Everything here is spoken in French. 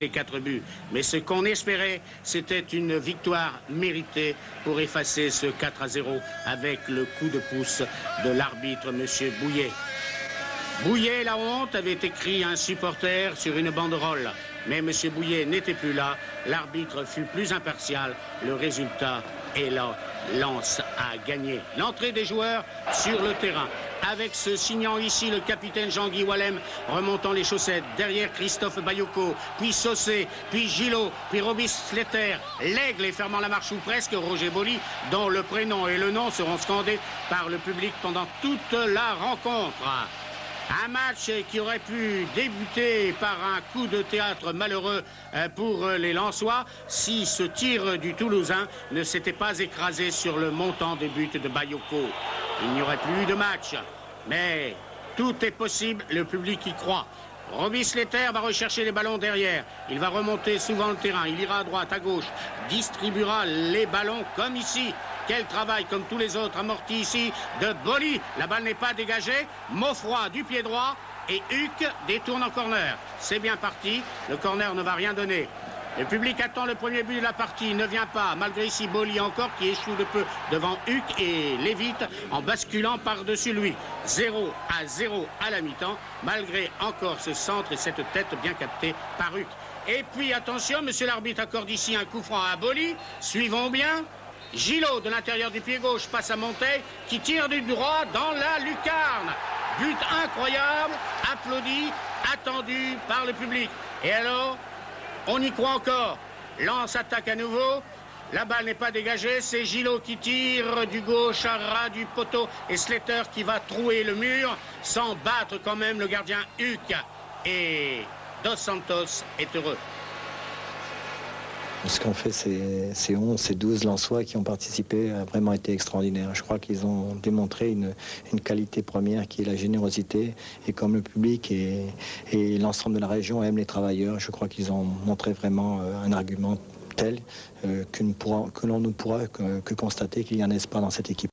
les 4 buts. Mais ce qu'on espérait, c'était une victoire méritée pour effacer ce 4-0 avec le coup de pouce de l'arbitre, M. Bouillet. Bouillet, la honte, avait écrit un supporter sur une banderole. Mais M. Bouillet n'était plus là. L'arbitre fut plus impartial. Le résultat est là. Lens a gagné. L'entrée des joueurs sur le terrain. Avec ce signant ici, le capitaine Jean-Guy Wallem remontant les chaussettes. Derrière Christophe Bayoko, puis Saucé, puis Gillot, puis Robis Sletter. L'Aigle et fermant la marche ou presque, Roger Boli, dont le prénom et le nom seront scandés par le public pendant toute la rencontre. Un match qui aurait pu débuter par un coup de théâtre malheureux pour les Lensois si ce tir du Toulousain ne s'était pas écrasé sur le montant des buts de Bayoko. Il n'y aurait plus eu de match. Mais tout est possible, le public y croit. Robis Sletter va rechercher les ballons derrière. Il va remonter souvent le terrain. Il ira à droite, à gauche, distribuera les ballons comme ici. Quel travail, comme tous les autres, amorti ici de Boli. La balle n'est pas dégagée. Maufroy du pied droit et Huck détourne en corner. C'est bien parti. Le corner ne va rien donner. Le public attend le premier but de la partie. Il ne vient pas, malgré ici Boli encore qui échoue de peu devant Huck et l'évite en basculant par-dessus lui. 0-0 à la mi-temps, malgré encore ce centre et cette tête bien captée par Huck. Et puis attention, monsieur l'arbitre accorde ici un coup franc à Boli. Suivons bien. Gillot de l'intérieur du pied gauche passe à Monteil qui tire du droit dans la lucarne. But incroyable, applaudi, attendu par le public. Et alors, on y croit encore. Lens attaque à nouveau. La balle n'est pas dégagée. C'est Gillot qui tire du gauche à ras du poteau. Et Sletter qui va trouer le mur sans battre quand même le gardien Huck. Et Dos Santos est heureux. Ce qu'on fait, ces 11, ces 12 Lensois qui ont participé a vraiment été extraordinaire. Je crois qu'ils ont démontré une qualité première qui est la générosité. Et comme le public et l'ensemble de la région aiment les travailleurs, je crois qu'ils ont montré vraiment un argument tel que l'on ne pourra que constater qu'il y a un espoir dans cette équipe.